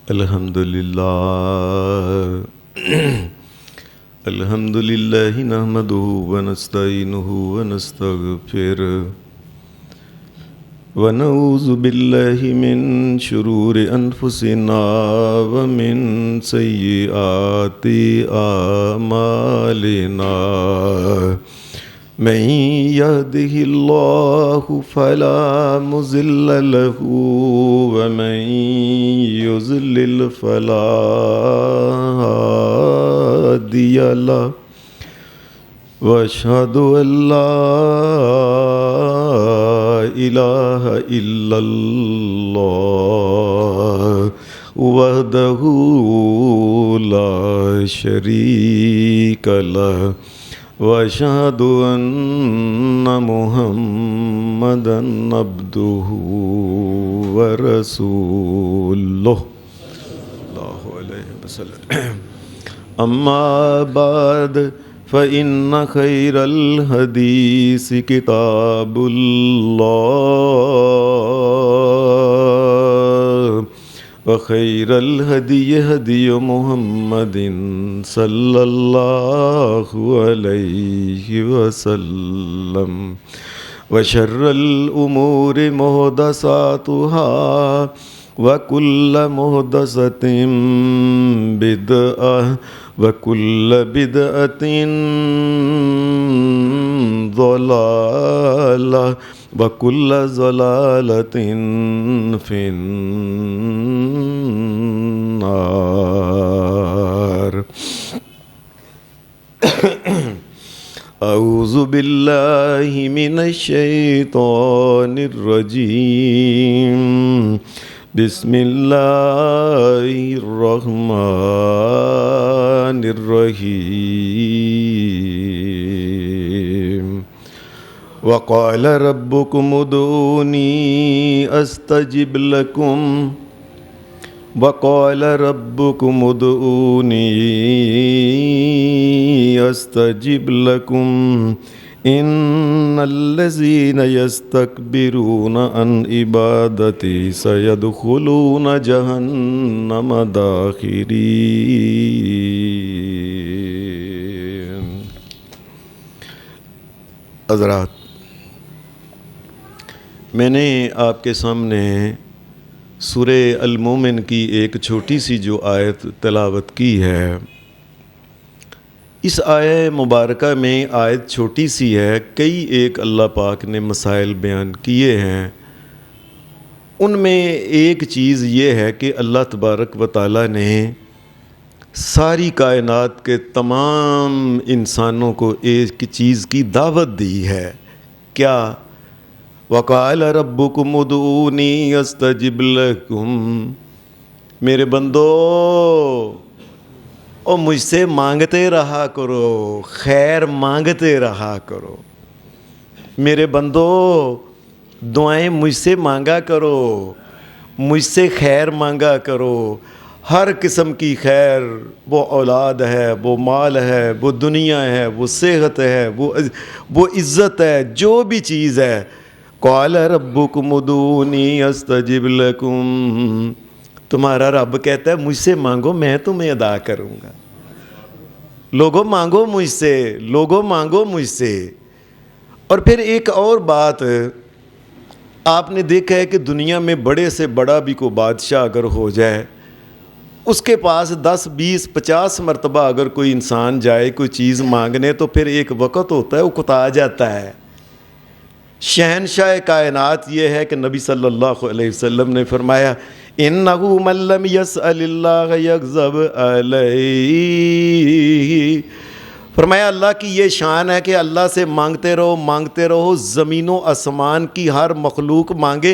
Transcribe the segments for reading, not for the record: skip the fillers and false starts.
الحمدللہ نحمدہ ونستعینہ ونستغفرہ ونعوذ باللہ من شرور انفسنا ومن سیئات اعمالنا من یهدہ اللہ فلا مضل له ومن یضلل فلا هادی له واشہد ان لا الہ الا اللہ وحدہ لا شریک لہ واشہد ان محمدا عبدہ ورسولہ اللہ علیہ وسلم اما بعد فإن خير الحديث كتاب الله وخير الهدي هدي محمد صلى الله عليه وسلم وشر الأمور محدثاتها وكل محدثة بدعة وَكُلَّ بِدْعَةٍ ضَلَالَةٍ وَكُلَّ ضَلَالَةٍ فِي النَّارِ اعوذ باللہ من الشیطان الرجیم بسم اللہ الرحمن الرحیم وقال ربکم ادعونی استجب لکم وقال ربکم ادعونی استجب لکم ان الذین یستکبرون عن عبادتی سیدخلون جہنم داخرین۔ حضرات، میں نے آپ کے سامنے سورہ المومن کی ایک چھوٹی سی جو آیت تلاوت کی ہے، اس آیت مبارکہ میں آیت چھوٹی سی ہے، کئی ایک اللہ پاک نے مسائل بیان کیے ہیں۔ ان میں ایک چیز یہ ہے کہ اللہ تبارک و تعالیٰ نے ساری کائنات کے تمام انسانوں کو ایک چیز کی دعوت دی ہے، کیا؟ وَقَالَ رَبُّكُمُ ادْعُونِي أَسْتَجِبْ لَكُمْ، میرے بندو اور مجھ سے مانگتے رہا کرو، خیر مانگتے رہا کرو، میرے بندو دعائیں مجھ سے مانگا کرو، مجھ سے خیر مانگا کرو، ہر قسم کی خیر، وہ اولاد ہے، وہ مال ہے، وہ دنیا ہے، وہ صحت ہے، وہ عزت ہے، جو بھی چیز ہے۔ قال ربکم ادعونی استجب لکم، تمہارا رب کہتا ہے مجھ سے مانگو میں تمہیں ادا کروں گا۔ لوگوں مانگو مجھ سے، لوگوں مانگو مجھ سے۔ اور پھر ایک اور بات آپ نے دیکھا ہے کہ دنیا میں بڑے سے بڑا بھی کوئی بادشاہ اگر ہو جائے، اس کے پاس 10 20 50 مرتبہ اگر کوئی انسان جائے کوئی چیز مانگنے تو پھر ایک وقت ہوتا ہے وہ کتا جاتا ہے۔ شہنشاہ کائنات یہ ہے کہ نبی صلی اللہ علیہ وسلم نے فرمایا اِنَّهُ مَن لَّمْ يَسْأَلِ اللَّهَ يَغْضَبْ عَلَيْهِ، فرمایا اللہ کی یہ شان ہے کہ اللہ سے مانگتے رہو، زمین و آسمان کی ہر مخلوق مانگے،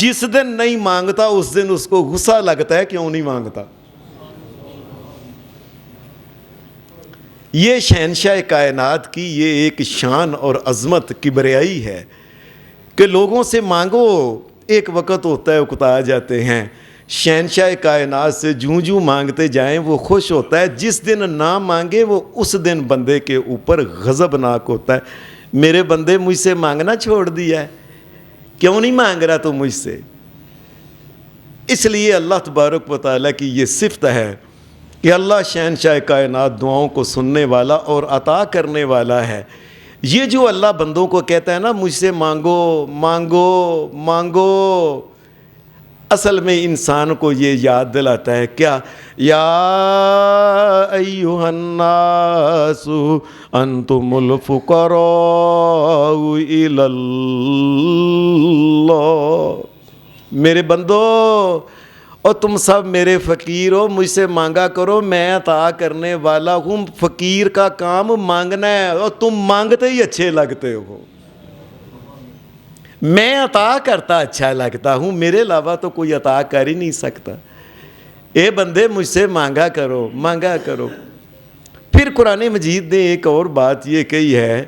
جس دن نہیں مانگتا اس دن اس کو غصہ لگتا ہے کیوں نہیں مانگتا۔ یہ شہنشاہ کائنات کی یہ ایک شان اور عظمت کبریائی ہے کہ لوگوں سے مانگو، ایک وقت ہوتا ہے اکتا جاتے ہیں۔ شہنشاہ کائنات سے جوں مانگتے جائیں وہ خوش ہوتا ہے، جس دن نہ مانگے وہ اس دن بندے کے اوپر غضبناک ہوتا ہے۔ میرے بندے مجھ سے مانگنا چھوڑ دیا ہے، کیوں نہیں مانگ رہا تو مجھ سے؟ اس لیے اللہ تبارک و تعالیٰ کی یہ صفت ہے کہ اللہ شہنشاہ کائنات دعاؤں کو سننے والا اور عطا کرنے والا ہے۔ یہ جو اللہ بندوں کو کہتا ہے نا مجھ سے مانگو مانگو مانگو، اصل میں انسان کو یہ یاد دلاتا ہے کیا؟ یا ایھا الناس انتم الفقراء الی اللہ، میرے بندو اور تم سب میرے فقیر ہو، مجھ سے مانگا کرو، میں عطا کرنے والا ہوں۔ فقیر کا کام مانگنا ہے اور تم مانگتے ہی اچھے لگتے ہو۔ میں عطا کرتا اچھا لگتا ہوں، میرے علاوہ تو کوئی عطا کر ہی نہیں سکتا۔ اے بندے مجھ سے مانگا کرو مانگا کرو۔ پھر قرآن مجید نے ایک اور بات یہ کہی ہے،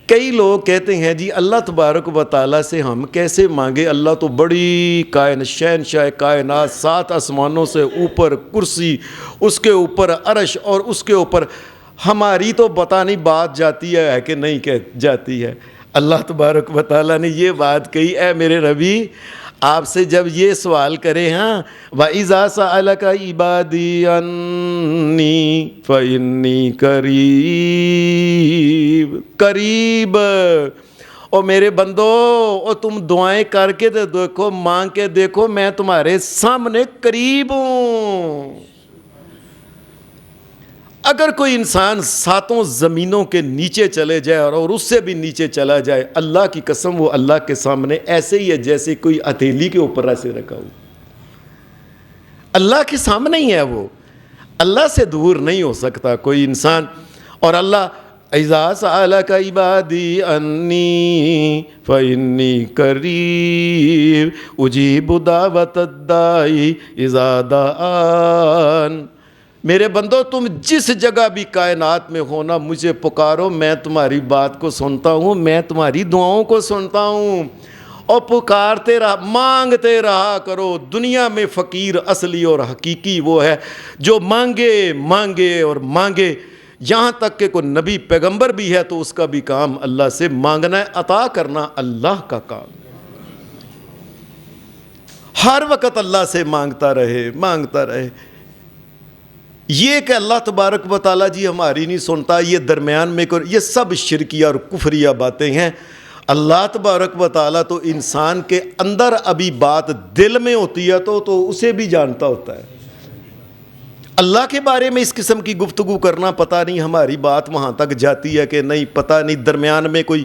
کئی لوگ کہتے ہیں جی اللہ تبارک و تعالیٰ سے ہم کیسے مانگے، اللہ تو بڑی شہنشاہ کائنات، 7 آسمانوں سے اوپر کرسی، اس کے اوپر عرش اور اس کے اوپر ہماری تو پتہ نہیں بات جاتی ہے کہ نہیں کہ جاتی ہے۔ اللہ تبارک و تعالیٰ نے یہ بات کہی، اے میرے نبی آپ سے جب یہ سوال کرے ہاں وَإِذَا سَأَلَكَ عِبَادِي عَنِّي فَإِنِّي قریب، اور میرے بندو اور تم دعائیں کر کے دیکھو، مانگ کے دیکھو، میں تمہارے سامنے قریب ہوں۔ اگر کوئی انسان 7 زمینوں کے نیچے چلے جائے اور اس سے بھی نیچے چلا جائے، اللہ کی قسم وہ اللہ کے سامنے ایسے ہی ہے جیسے کوئی ہتھیلی کے اوپر ایسے رکھا ہو، اللہ کے سامنے ہی ہے وہ، اللہ سے دور نہیں ہو سکتا کوئی انسان۔ اور اللہ اِذَا سَأَلَكَ عِبَادِي عَنِّي فَإِنِّي قَرِيبٌ أُجِيبُ دَعْوَةَ الدَّاعِ إِذَا دَعَانِ، میرے بندو تم جس جگہ بھی کائنات میں ہونا مجھے پکارو، میں تمہاری بات کو سنتا ہوں، میں تمہاری دعاؤں کو سنتا ہوں، اور پکارتے رہا مانگتے رہا کرو۔ دنیا میں فقیر اصلی اور حقیقی وہ ہے جو مانگے مانگے اور مانگے، یہاں تک کہ کوئی نبی پیغمبر بھی ہے تو اس کا بھی کام اللہ سے مانگنا ہے، عطا کرنا اللہ کا کام، ہر وقت اللہ سے مانگتا رہے مانگتا رہے۔ یہ کہ اللہ تبارک و تعالیٰ جی ہماری نہیں سنتا، یہ درمیان میں یہ سب شرکیہ اور کفریہ باتیں ہیں۔ اللہ تبارک و تعالیٰ تو انسان کے اندر ابھی بات دل میں ہوتی ہے تو اسے بھی جانتا ہوتا ہے۔ اللہ کے بارے میں اس قسم کی گفتگو کرنا پتہ نہیں ہماری بات وہاں تک جاتی ہے کہ نہیں، پتہ نہیں۔ درمیان میں کوئی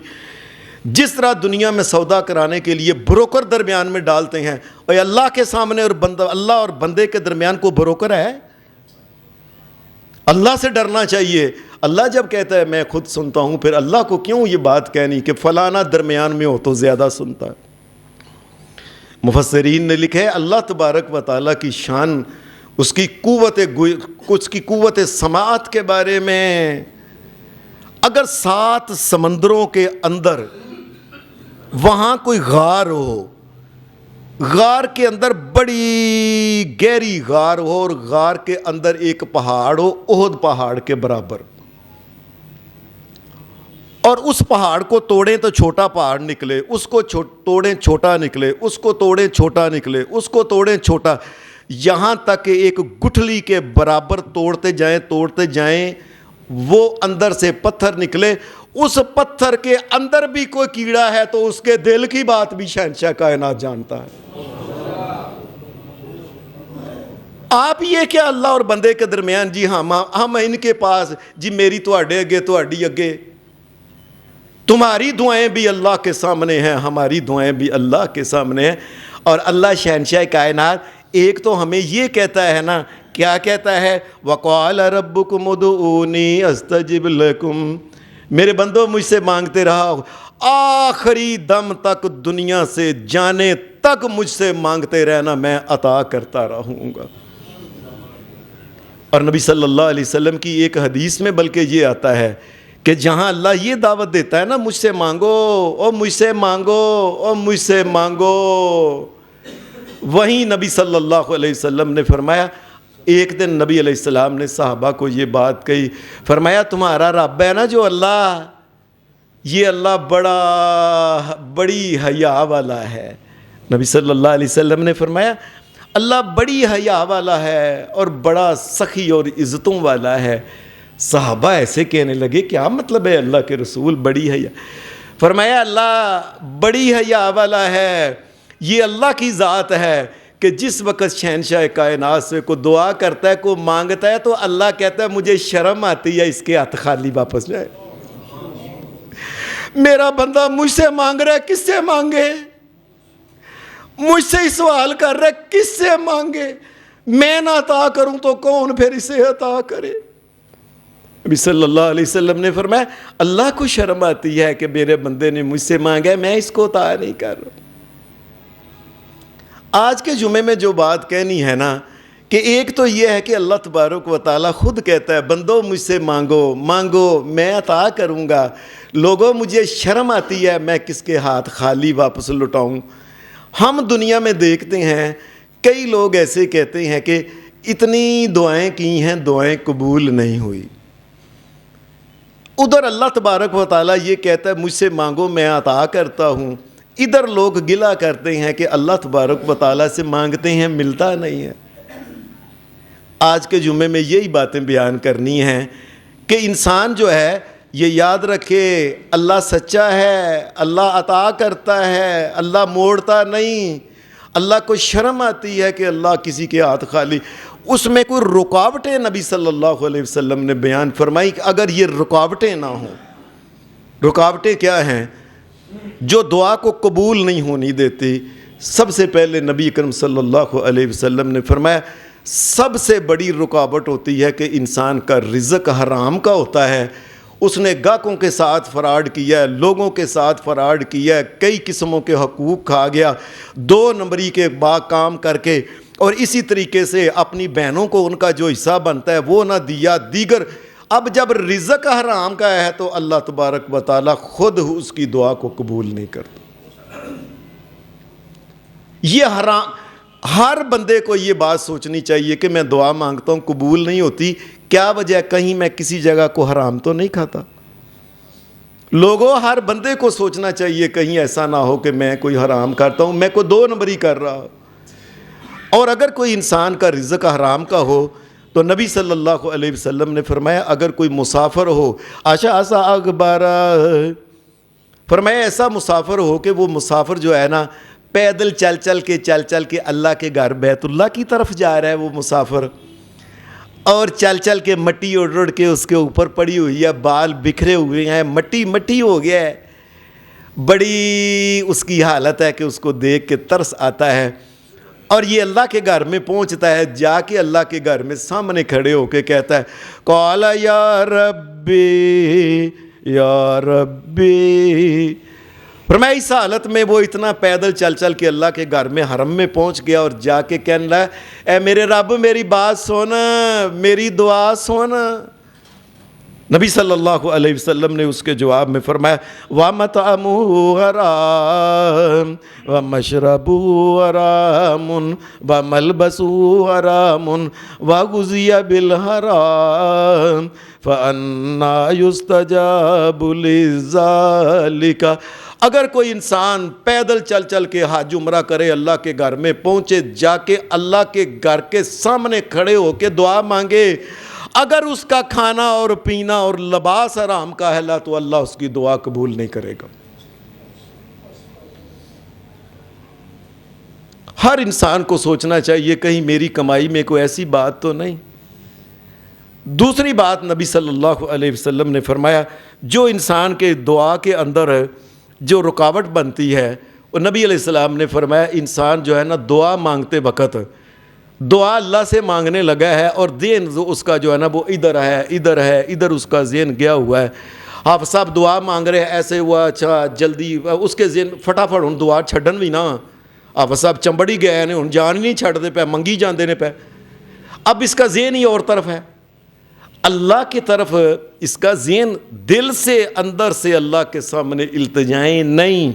جس طرح دنیا میں سودا کرانے کے لیے بروکر درمیان میں ڈالتے ہیں، اور اللہ کے سامنے اور بندہ، اللہ اور بندے کے درمیان کو بروکر ہے؟ اللہ سے ڈرنا چاہیے۔ اللہ جب کہتا ہے میں خود سنتا ہوں، پھر اللہ کو کیوں یہ بات کہنی کہ فلانا درمیان میں ہو تو زیادہ سنتا ہے؟ مفسرین نے لکھا ہے اللہ تبارک و تعالیٰ کی شان، اس کی قوت سماعت کے بارے میں، اگر 7 سمندروں کے اندر وہاں کوئی غار ہو، غار کے اندر بڑی گہری غار ہو، اور غار کے اندر ایک پہاڑ ہو احد پہاڑ کے برابر، اور اس پہاڑ کو توڑیں تو چھوٹا پہاڑ نکلے، اس کو توڑیں چھوٹا نکلے، اس کو توڑیں چھوٹا نکلے، اس کو توڑیں چھوٹا، یہاں تک کہ ایک گٹھلی کے برابر توڑتے جائیں وہ اندر سے پتھر نکلے۔ اس پتھر کے اندر بھی کوئی کیڑا ہے تو اس کے دل کی بات بھی شہنشاہ کائنات جانتا ہے۔ آپ یہ کیا اللہ اور بندے کے درمیان جی ہم ان کے پاس جی میری تواڈے اگے تواڈی اگے، تمہاری دعائیں بھی اللہ کے سامنے ہیں، ہماری دعائیں بھی اللہ کے سامنے ہیں۔ اور اللہ شہنشاہ کائنات ایک تو ہمیں یہ کہتا ہے نا، کیا کہتا ہے؟ وَقَالَ رَبُّكُمُ ادْعُونِي أَسْتَجِبْ لَكُمْ، میرے بندو مجھ سے مانگتے رہا، آخری دم تک، دنیا سے جانے تک مجھ سے مانگتے رہنا، میں عطا کرتا رہوں گا۔ اور نبی صلی اللہ علیہ وسلم کی ایک حدیث میں بلکہ یہ آتا ہے کہ جہاں اللہ یہ دعوت دیتا ہے نا مجھ سے مانگو اور مجھ سے مانگو اور مجھ سے مانگو، وہیں نبی صلی اللہ علیہ وسلم نے فرمایا، ایک دن نبی علیہ السلام نے صحابہ کو یہ بات کہی، فرمایا تمہارا رب ہے نا جو اللہ، یہ اللہ بڑی حیا والا ہے۔ نبی صلی اللہ علیہ وسلم نے فرمایا اللہ بڑی حیا والا ہے اور بڑا سخی اور عزتوں والا ہے۔ صحابہ ایسے کہنے لگے کیا مطلب ہے اللہ کے رسول بڑی حیا؟ فرمایا اللہ بڑی حیا والا ہے، یہ اللہ کی ذات ہے کہ جس وقت شہنشاہ کائنات سے کوئی دعا کرتا ہے، کوئی مانگتا ہے تو اللہ کہتا ہے مجھے شرم آتی ہے اس کے ہاتھ خالی واپس جائے۔ میرا بندہ مجھ سے مانگ رہا ہے، کس سے مانگے؟ مجھ سے ہی سوال کر رہا ہے، کس سے مانگے؟ میں نہ عطا کروں تو کون پھر اسے عطا کرے؟ نبی صلی اللہ علیہ وسلم نے فرمایا اللہ کو شرم آتی ہے کہ میرے بندے نے مجھ سے مانگا ہے، میں اس کو عطا نہیں کر رہا۔ آج کے جمعے میں جو بات کہنی ہے نا کہ ایک تو یہ ہے کہ اللہ تبارک و تعالیٰ خود کہتا ہے بندو مجھ سے مانگو مانگو میں عطا کروں گا، لوگوں مجھے شرم آتی ہے میں کس کے ہاتھ خالی واپس لوٹاؤں۔ ہم دنیا میں دیکھتے ہیں کئی لوگ ایسے کہتے ہیں کہ اتنی دعائیں کی ہیں دعائیں قبول نہیں ہوئی، ادھر اللہ تبارک و تعالیٰ یہ کہتا ہے مجھ سے مانگو میں عطا کرتا ہوں، ادھر لوگ گلہ کرتے ہیں کہ اللہ تبارک و تعالیٰ سے مانگتے ہیں ملتا نہیں ہے۔ آج کے جمعے میں یہی باتیں بیان کرنی ہیں کہ انسان جو ہے یہ یاد رکھے اللہ سچا ہے، اللہ عطا کرتا ہے، اللہ موڑتا نہیں۔ اللہ کو شرم آتی ہے کہ اللہ کسی کے ہاتھ خالی، اس میں کوئی رکاوٹیں نبی صلی اللہ علیہ وسلم نے بیان فرمائی کہ اگر یہ رکاوٹیں نہ ہوں۔ رکاوٹیں کیا ہیں جو دعا کو قبول نہیں ہونی دیتی؟ سب سے پہلے نبی اکرم صلی اللہ علیہ وسلم نے فرمایا سب سے بڑی رکاوٹ ہوتی ہے کہ انسان کا رزق حرام کا ہوتا ہے، اس نے گاہکوں کے ساتھ فراڈ کیا ہے، لوگوں کے ساتھ فراڈ کیا ہے، کئی قسموں کے حقوق کھا گیا، 2 نمبری کے کام کر کے، اور اسی طریقے سے اپنی بہنوں کو ان کا جو حصہ بنتا ہے وہ نہ دیا، دیگر۔ اب جب رزق حرام کا ہے تو اللہ تبارک و تعالیٰ خود اس کی دعا کو قبول نہیں کرتا۔ یہ حرام، ہر بندے کو یہ بات سوچنی چاہیے کہ میں دعا مانگتا ہوں قبول نہیں ہوتی، کیا وجہ ہے؟ کہیں میں کسی جگہ کو حرام تو نہیں کھاتا؟ لوگوں ہر بندے کو سوچنا چاہیے کہیں ایسا نہ ہو کہ میں کوئی حرام کرتا ہوں، میں کوئی 2 نمبری کر رہا ہوں۔ اور اگر کوئی انسان کا رزق حرام کا ہو تو نبی صلی اللہ علیہ وسلم نے فرمایا اگر کوئی مسافر ہو آشا اکبارہ، فرمایا ایسا مسافر ہو کہ وہ مسافر جو ہے نا پیدل چل چل کے اللہ کے گھر بیت اللہ کی طرف جا رہا ہے، وہ مسافر، اور چل کے مٹی اڑ کے اس کے اوپر پڑی ہوئی ہے، بال بکھرے ہوئے ہیں، مٹی ہو گیا ہے، بڑی اس کی حالت ہے کہ اس کو دیکھ کے ترس آتا ہے، اور یہ اللہ کے گھر میں پہنچتا ہے، جا کے اللہ کے گھر میں سامنے کھڑے ہو کے کہتا ہے قال یا ربی یا ربی۔ فرمایا اس حالت میں وہ اتنا پیدل چل کے اللہ کے گھر میں حرم میں پہنچ گیا اور جا کے کہنے لگا اے میرے رب میری بات سن، میری دعا سن۔ نبی صلی اللہ علیہ وسلم نے اس کے جواب میں فرمایا وَمَطْعَمُهُ حَرَامٌ وَمَشْرَبُهُ حَرَامٌ وَمَلْبَسُهُ حَرَامٌ وَغُذِيَ بِالْحَرَامِ فَأَنَّىٰ يُسْتَجَابُ لِذَٰلِكَ۔ اگر کوئی انسان پیدل چل کے حج عمرہ کرے، اللہ کے گھر میں پہنچے، جا کے اللہ کے گھر کے سامنے کھڑے ہو کے دعا مانگے، اگر اس کا کھانا اور پینا اور لباس حرام کا ہے تو اللہ اس کی دعا قبول نہیں کرے گا۔ ہر انسان کو سوچنا چاہیے کہیں میری کمائی میں کوئی ایسی بات تو نہیں۔ دوسری بات نبی صلی اللہ علیہ وسلم نے فرمایا جو انسان کے دعا کے اندر جو رکاوٹ بنتی ہے، اور نبی علیہ السلام نے فرمایا انسان جو ہے نا دعا مانگتے وقت دعا اللہ سے مانگنے لگا ہے اور ذہن اس کا جو ہے نا وہ ادھر اس کا ذہن گیا ہوا ہے، آپ صاحب دعا مانگ رہے ہیں ایسے ہوا اچھا جلدی اس کے ذہن فٹافٹ ہوں دعا چھڈن بھی نہ، آپ صاحب چمبڑی گئے نے ہوں جان ہی نہیں چھڈتے پہ منگی جاندے نے پہ، اب اس کا ذہن ہی اور طرف ہے، اللہ کی طرف اس کا ذہن دل سے اندر سے اللہ کے سامنے التجائیں نہیں۔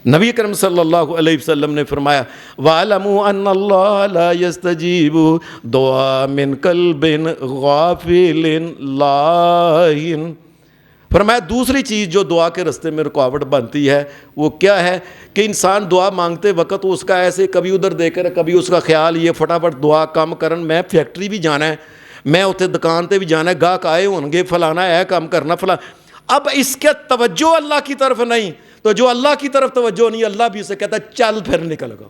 نبی کرم صلی اللہ علیہ وسلم نے فرمایا وَاعْلَمُوا أَنَّ اللَّهَ لَا يَسْتَجِيبُ دُعَاءً مِّن قَلْبٍ غَافِلٍ لَاهٍ۔ فرمایا دوسری چیز جو دعا کے رستے میں رکاوٹ بنتی ہے وہ کیا ہے کہ انسان دعا مانگتے وقت اس کا ایسے کبھی ادھر دیکھ کر کبھی اس کا خیال یہ فٹافٹ دعا کام کرن میں فیکٹری بھی جانا ہے, میں اتنے دکان تے بھی جانا ہے, گاہک آئے ہون گے, فلانا ہے کام کرنا فلاں. اب اس کے توجہ اللہ کی طرف نہیں, تو جو اللہ کی طرف توجہ نہیں اللہ بھی اسے کہتا ہے چل پھر نکل گا.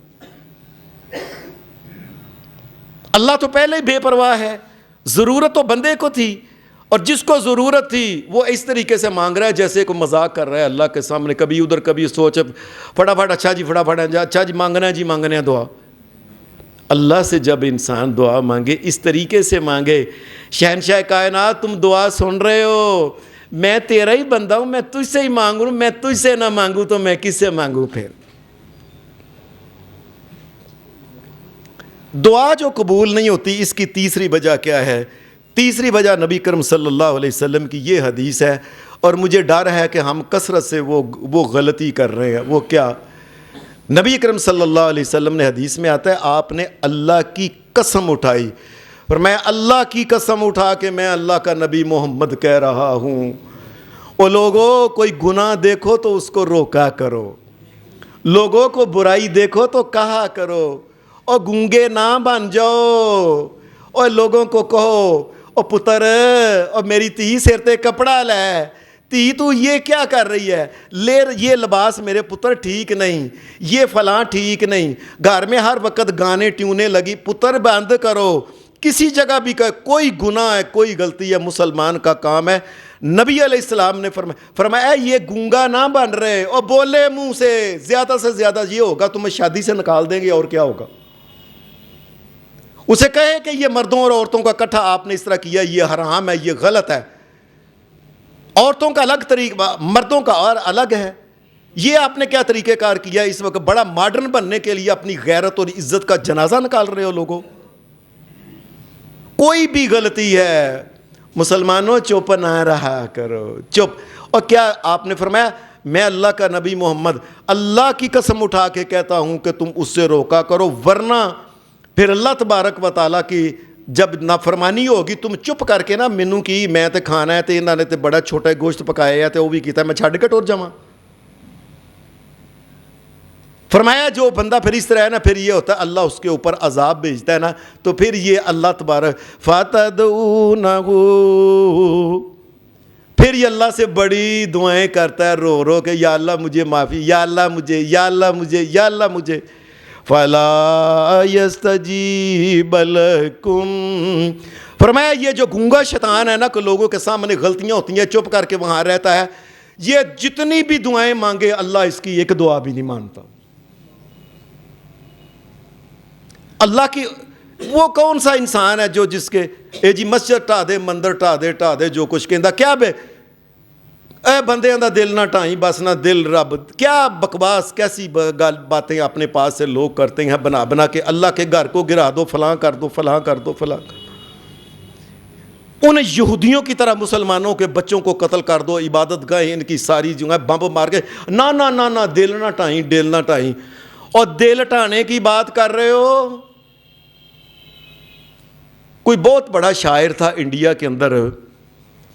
اللہ تو پہلے ہی بے پرواہ ہے, ضرورت تو بندے کو تھی, اور جس کو ضرورت تھی وہ اس طریقے سے مانگ رہا ہے جیسے کوئی مذاق کر رہا ہے اللہ کے سامنے, کبھی ادھر کبھی سوچ فٹافٹ اچھا جی فٹافٹ اچھا جی مانگنا ہے جی مانگنا ہے دعا. اللہ سے جب انسان دعا مانگے اس طریقے سے مانگے, شہنشاہ کائنات تم دعا سن رہے ہو, میں تیرا ہی بندہ ہوں, میں تجھ سے ہی مانگوں, میں تجھ سے نہ مانگوں تو میں کس سے مانگوں. پھر دعا جو قبول نہیں ہوتی اس کی تیسری وجہ کیا ہے؟ تیسری وجہ نبی کرم صلی اللہ علیہ وسلم کی یہ حدیث ہے, اور مجھے ڈر ہے کہ ہم کثرت سے وہ غلطی کر رہے ہیں. وہ کیا؟ نبی کرم صلی اللہ علیہ وسلم نے حدیث میں آتا ہے آپ نے اللہ کی قسم اٹھائی, اور میں اللہ کی قسم اٹھا کے میں اللہ کا نبی محمد کہہ رہا ہوں, او لوگوں کوئی گناہ دیکھو تو اس کو روکا کرو, لوگوں کو برائی دیکھو تو کہا کرو, اور گونگے نہ بن جاؤ, اور لوگوں کو کہو او پتر اور میری تی سر تے کپڑا لے, تی تو یہ کیا کر رہی ہے, لے یہ لباس میرے پتر ٹھیک نہیں, یہ فلاں ٹھیک نہیں, گھر میں ہر وقت گانے ٹیونے لگی, پتر بند کرو. کسی جگہ بھی کوئی گناہ ہے کوئی غلطی ہے مسلمان کا کام ہے. نبی علیہ السلام نے فرمایا یہ گونگا نہ بن رہے اور بولے منہ سے زیادہ یہ ہوگا تمہیں شادی سے نکال دیں گے, اور کیا ہوگا. اسے کہے کہ یہ مردوں اور عورتوں کا اکٹھا آپ نے اس طرح کیا, یہ حرام ہے, یہ غلط ہے. عورتوں کا الگ طریقہ, مردوں کا اور الگ ہے. یہ آپ نے کیا طریقہ کار کیا اس وقت, بڑا ماڈرن بننے کے لیے اپنی غیرت اور عزت کا جنازہ نکال رہے ہو لوگوں. کوئی بھی غلطی ہے مسلمانوں چپ نہ رہا کرو, چپ. اور کیا آپ نے فرمایا میں اللہ کا نبی محمد اللہ کی قسم اٹھا کے کہتا ہوں کہ تم اس سے روکا کرو, ورنہ پھر اللہ تبارک و تعالیٰ کی جب نافرمانی ہوگی تم چپ کر کے نا مینوں کی میں تے کھانا ہے تے انہوں نے تے بڑا چھوٹا گوشت پکایا ہے تے وہ بھی کیتا ہے میں چھڈ کے ٹر جاواں. فرمایا جو بندہ پھر اس طرح ہے نا پھر یہ ہوتا ہے اللہ اس کے اوپر عذاب بھیجتا ہے نا, تو پھر یہ اللہ تبارک فَتَدْعُونَهُ, پھر یہ اللہ سے بڑی دعائیں کرتا ہے رو رو کہ یا اللہ مجھے معافی, یا اللہ مجھے, یا اللہ مجھے, یا اللہ مجھے. فَلَا يَسْتَجِيبَ لَكُمْ, فرمایا یہ جو گونگا شیطان ہے نا کہ لوگوں کے سامنے غلطیاں ہوتی ہیں چپ کر کے وہاں رہتا ہے, یہ جتنی بھی دعائیں مانگے اللہ اس کی ایک دعا بھی نہیں مانتا. اللہ کی وہ کون سا انسان ہے جو جس کے اے جی مسجد ٹھا دے مندر ٹھا دے جو کچھ کہندا کیا بے اے بندیاں دا دل نہ ٹھائیں بس نہ دل رب, کیا بکواس کیسی باتیں اپنے پاس سے لوگ کرتے ہیں بنا کے اللہ کے گھر کو گرا دو, فلاں کر دو, فلاں کر دو, فلاں کر دو. ان یہودیوں کی طرح مسلمانوں کے بچوں کو قتل کر دو, عبادت گاہیں ان کی ساری جو ہے بمب مار کے نہ دل نہ ٹھائیں, دل نہ ٹھائیں. اور دل ٹھانے کی بات کر رہے ہو. کوئی بہت بڑا شاعر تھا انڈیا کے اندر,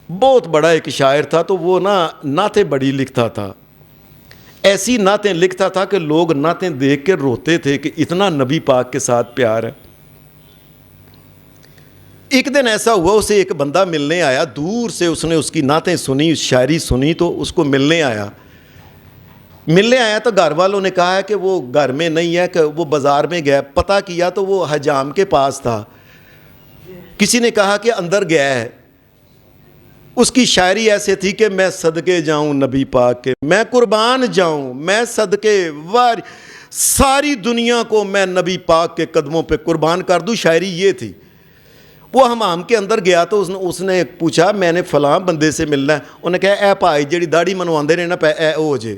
بہت بڑا ایک شاعر تھا, تو وہ نعتیں بڑی لکھتا تھا, ایسی نعتیں لکھتا تھا کہ لوگ نعتیں دیکھ کے روتے تھے کہ اتنا نبی پاک کے ساتھ پیار ہے. ایک دن ایسا ہوا اسے ایک بندہ ملنے آیا, دور سے اس نے اس کی نعتیں سنی, شاعری سنی, تو اس کو ملنے آیا تو گھر والوں نے کہا ہے کہ وہ گھر میں نہیں ہے, کہ وہ بازار میں گیا. پتہ کیا تو وہ حجام کے پاس تھا. کسی نے کہا کہ اندر گیا ہے. اس کی شاعری ایسے تھی کہ میں صدقے جاؤں نبی پاک کے, میں قربان جاؤں, میں صدقے ساری دنیا کو میں نبی پاک کے قدموں پہ قربان کر دوں. شاعری یہ تھی. وہ حمام کے اندر گیا تو اس نے پوچھا میں نے فلاں بندے سے ملنا ہے. انہوں نے کہا اے بھائی جیڑی داڑھی منواندے نے نا پہ اے او جے.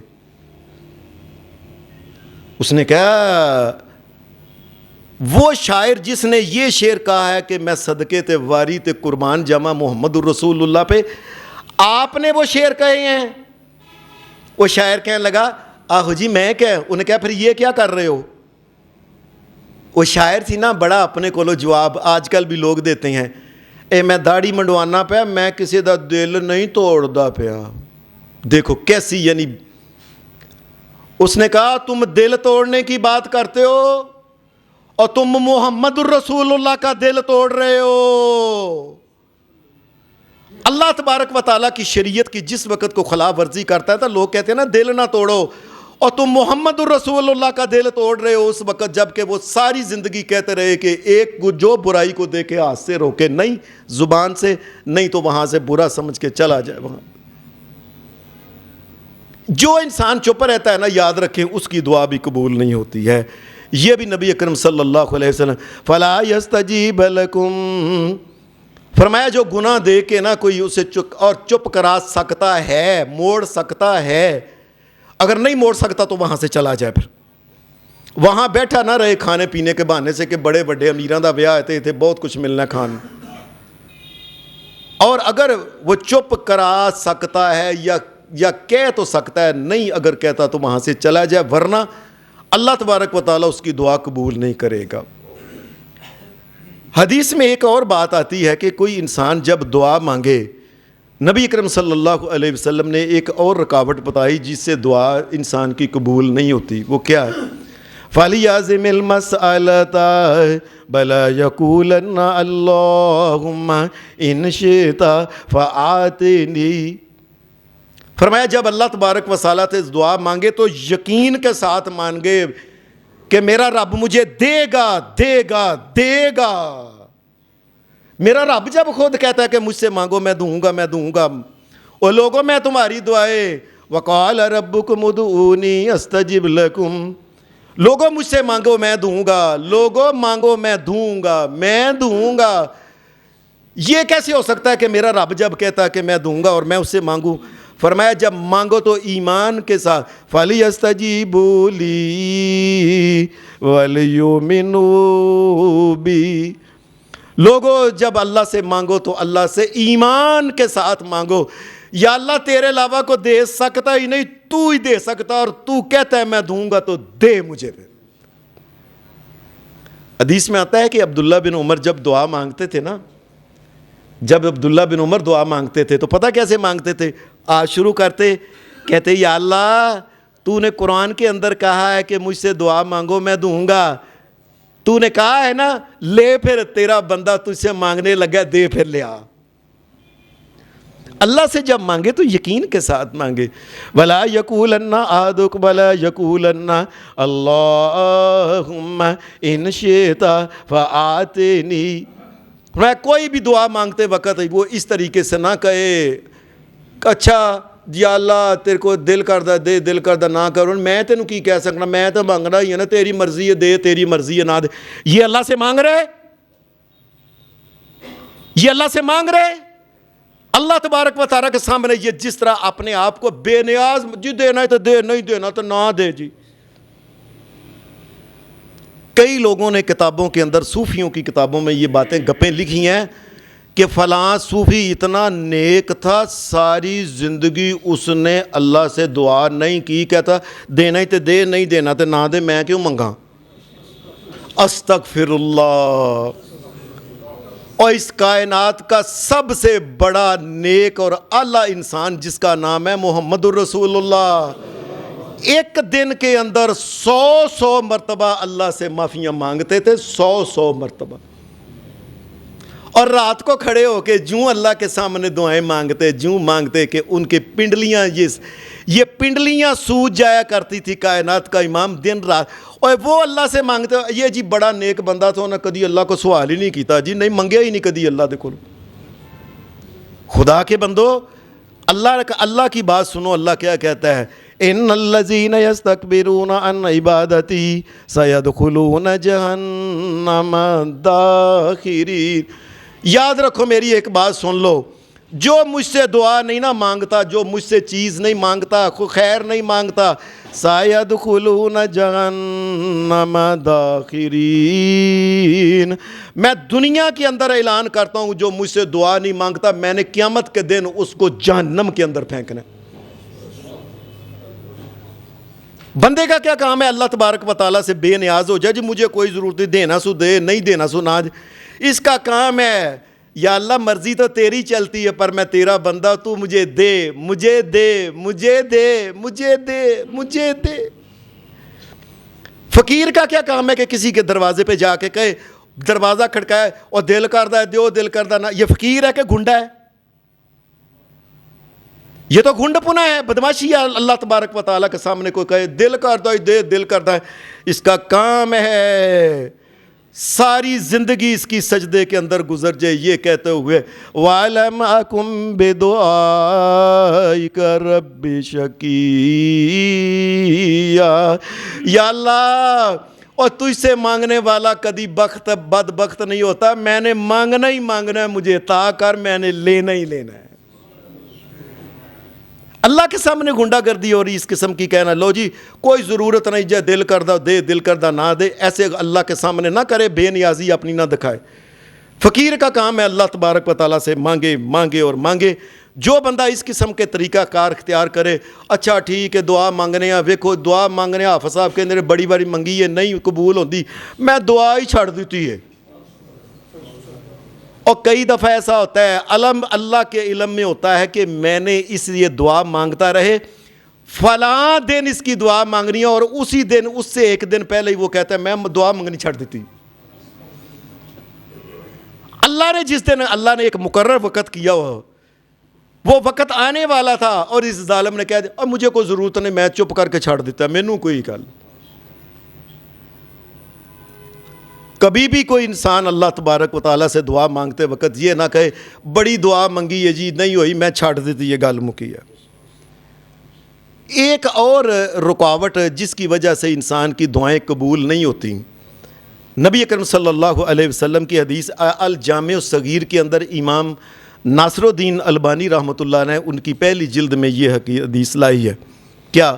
اس نے کہا وہ شاعر جس نے یہ شعر کہا ہے کہ میں صدقے تے واری تے قربان جامع محمد الرسول اللہ پہ, آپ نے وہ شعر کہے ہیں. وہ شاعر کہنے لگا آہو جی میں کیا. انہیں کہا پھر یہ کیا کر رہے ہو. وہ شاعر تھی نا بڑا اپنے کو جواب آج کل بھی لوگ دیتے ہیں, میں داڑھی منڈوانا پیا, میں کسی دا دل نہیں توڑدا پیا. دیکھو کیسی, یعنی اس نے کہا تم دل توڑنے کی بات کرتے ہو اور تم محمد الرسول اللہ کا دل توڑ رہے ہو. اللہ تبارک و تعالیٰ کی شریعت کی جس وقت کو خلاف ورزی کرتا ہے تو لوگ کہتے ہیں نا دل نہ توڑو, اور تم محمد الرسول اللہ کا دل توڑ رہے ہو اس وقت جب کہ وہ ساری زندگی کہتے رہے کہ ایک جو برائی کو دیکھے ہاتھ سے روکے, نہیں زبان سے, نہیں تو وہاں سے برا سمجھ کے چلا جائے. وہاں جو انسان چپ رہتا ہے نا, یاد رکھیں اس کی دعا بھی قبول نہیں ہوتی ہے. یہ بھی نبی اکرم صلی اللہ علیہ وسلم فلا یستجیب لکم, فرمایا جو گناہ دے کے نا کوئی اسے چپ کرا سکتا ہے, موڑ سکتا ہے, اگر نہیں موڑ سکتا تو وہاں سے چلا جائے. پھر وہاں بیٹھا نہ رہے کھانے پینے کے بہانے سے کہ بڑے بڑے امیراں دا بیاہ تھے بہت کچھ ملنا کھان. اور اگر وہ چپ کرا سکتا ہے یا کہہ تو سکتا ہے, نہیں اگر کہتا تو وہاں سے چلا جائے, ورنہ اللہ تبارک و تعالیٰ اس کی دعا قبول نہیں کرے گا. حدیث میں ایک اور بات آتی ہے کہ کوئی انسان جب دعا مانگے, نبی اکرم صلی اللہ علیہ وسلم نے ایک اور رکاوٹ بتائی جس سے دعا انسان کی قبول نہیں ہوتی. وہ کیا ہے؟ فَلْيَعْزِمِ الْمَسْأَلَةَ بَلَا يَقُولَنَّ اللَّهُمَّ إِنْ شِئْتَ فَآتِنِي. فرمایا جب اللہ تبارک و تعالیٰ سے دعا مانگے تو یقین کے ساتھ مانگے کہ میرا رب مجھے دے گا دے گا دے گا. میرا رب جب خود کہتا ہے کہ مجھ سے مانگو میں دوں گا میں دوں گا. اور لوگوں میں تمہاری دعائیں وَقَالَ رَبُّكُمُ ادْعُونِي أَسْتَجِبْ لَكُمْ, لوگوں مجھ سے مانگو میں دوں گا, لوگوں مانگو میں دوں گا میں دوں گا. یہ کیسے ہو سکتا ہے کہ میرا رب جب کہتا ہے کہ میں دوں گا اور میں اس سے مانگوں؟ فرمایا جب مانگو تو ایمان کے ساتھ فَلْيَسْتَجِيبُوا لِي وَلْيُؤْمِنُوا بِي. لوگوں جب اللہ سے مانگو تو اللہ سے ایمان کے ساتھ مانگو. یا اللہ تیرے علاوہ کو دے سکتا ہی نہیں, تو ہی دے سکتا, اور تو کہتا ہے میں دوں گا تو دے مجھے. پھر حدیث میں آتا ہے کہ عبداللہ بن عمر جب دعا مانگتے تھے نا, جب عبداللہ بن عمر دعا مانگتے تھے تو پتہ کیسے مانگتے تھے؟ آج شروع کرتے کہتے یا اللہ تو نے قرآن کے اندر کہا ہے کہ مجھ سے دعا مانگو میں دوں گا, تو نے کہا ہے نا لے, پھر تیرا بندہ تجھ سے مانگنے لگا, دے پھر لے آ. اللہ سے جب مانگے تو یقین کے ساتھ مانگے. وَلَا يَقُولَنَّ أَحَدُكُمْ وَلَا يَقُولَنَّ اللَّهُمَّ إِنْ شِئْتَ فَآتِنِي. میں کوئی بھی دعا مانگتے وقت وہ اس طریقے سے نہ کہے اچھا یا اللہ تیرے کو دل کردہ دے دل کردہ نہ کرو, میں تینوں کی کہہ سکنا, میں تو مانگنا ہی ہے نا, تیری مرضی ہے دے تیری مرضی ہے نہ دے. یہ اللہ سے مانگ رہے, یہ اللہ سے مانگ رہے. اللہ تبارک و تعالیٰ کے سامنے یہ جس طرح اپنے آپ کو بے نیاز, جی دینا ہے تو دے, نہیں دینا تو نہ دے. جی کئی لوگوں نے کتابوں کے اندر, صوفیوں کی کتابوں میں یہ باتیں گپیں لکھی ہیں کہ فلاں صوفی اتنا نیک تھا, ساری زندگی اس نے اللہ سے دعا نہیں کی, کہتا دینا ہی تو دے, نہیں دینا تو نہ دے, میں کیوں منگا. استغفر اللہ. اور اس کائنات کا سب سے بڑا نیک اور اعلیٰ انسان جس کا نام ہے محمد الرسول اللہ, ایک دن کے اندر 100 مرتبہ اللہ سے معافیاں مانگتے تھے, 100 مرتبہ. اور رات کو کھڑے ہو کے جوں اللہ کے سامنے دعائیں مانگتے, جوں مانگتے کہ ان کے پنڈلیاں یہ پنڈلیاں سوج جایا کرتی تھی. کائنات کا امام دن رات, اور وہ اللہ سے مانگتے, یہ جی بڑا نیک بندہ تھا, انہیں کدی اللہ کو سوال ہی نہیں کیتا, جی نہیں منگیا ہی نہیں کدی اللہ. دیکھو خدا کے بندو, اللہ کی بات سنو. اللہ کیا کہتا ہے؟ ان الذین یستکبرون عن عبادتی سیدخلون جہنم داخرین. یاد رکھو میری ایک بات سن لو, جو مجھ سے دعا نہیں نہ مانگتا, جو مجھ سے چیز نہیں مانگتا, خیر نہیں مانگتا, سیدخلون جہنم داخرین. میں دنیا کے اندر اعلان کرتا ہوں جو مجھ سے دعا نہیں مانگتا, میں نے قیامت کے دن اس کو جہنم کے اندر پھینکنا. بندے کا کیا کام ہے؟ اللہ تبارک و تعالیٰ سے بے نیاز ہو جائے, جی مجھے کوئی ضرورت نہیں, دینا سو دے, نہیں دینا سو نہ. اس کا کام ہے یا اللہ مرضی تو تیری چلتی ہے پر میں تیرا بندہ، تو مجھے دے مجھے دے مجھے دے مجھے دے مجھے دے۔ فقیر کا کیا کام ہے کہ کسی کے دروازے پہ جا کے کہے، دروازہ کھڑکائے اور دل کردہ ہے دیو دل کردہ نہ؟ یہ فقیر ہے کہ گھنڈا ہے؟ یہ تو گھنڈ پنا ہے، بدماشی ہے۔ اللہ تبارک و تعالیٰ کے سامنے کوئی کہے دل کردہ ہے دے دل کردہ ہے، اس کا کام ہے ساری زندگی اس کی سجدے کے اندر گزر جائے یہ کہتے ہوئے وَعَلَمْ أَكُمْ بِدُعَائِكَ رَبِّ شَقِيًّا، یا اللہ اور تجھ سے مانگنے والا کبھی بدبخت نہیں ہوتا، میں نے مانگنا ہی مانگنا ہے، مجھے عطا کر، میں نے لینا ہی لینا ہے۔ اللہ کے سامنے گنڈا گردی ہو رہی اس قسم کی، کہنا لو جی کوئی ضرورت نہیں، جے دل کردہ دے دل کردہ نہ دے، ایسے اللہ کے سامنے نہ کرے، بے نیازی اپنی نہ دکھائے۔ فقیر کا کام ہے اللہ تبارک و تعالیٰ سے مانگے مانگے اور مانگے۔ جو بندہ اس قسم کے طریقہ کار اختیار کرے، اچھا ٹھیک ہے دعا مانگنے ہیں، ویکھو دعا مانگنے حافظ صاحب کے بڑی بڑی منگی ہے نہیں قبول ہوتی، میں دعا ہی چھڑ دیتی ہے۔ اور کئی دفعہ ایسا ہوتا ہے علم اللہ کے علم میں ہوتا ہے کہ میں نے اس لیے دعا مانگتا رہے، فلاں دن اس کی دعا مانگنی ہے، اور اسی دن اس سے ایک دن پہلے ہی وہ کہتا ہے میں دعا مانگنی چھڑ دیتی۔ اللہ نے جس دن اللہ نے ایک مقرر وقت کیا ہو، وہ وقت آنے والا تھا، اور اس ظالم نے کہہ دیا اب مجھے کوئی ضرورت نہیں، میں چپ کر کے چھڑ دیتا، مینوں کوئی گل۔ کبھی بھی کوئی انسان اللہ تبارک و تعالیٰ سے دعا مانگتے وقت یہ نہ کہے بڑی دعا منگی ہے جی نہیں ہوئی میں چھاڑ دیتی، یہ گل مکی ہے۔ ایک اور رکاوٹ جس کی وجہ سے انسان کی دعائیں قبول نہیں ہوتی، نبی اکرم صلی اللہ علیہ وسلم کی حدیث الجامع الصغیر کے اندر امام ناصر الدین البانی رحمۃ اللہ نے ان کی پہلی جلد میں یہ حدیث لائی ہے، کیا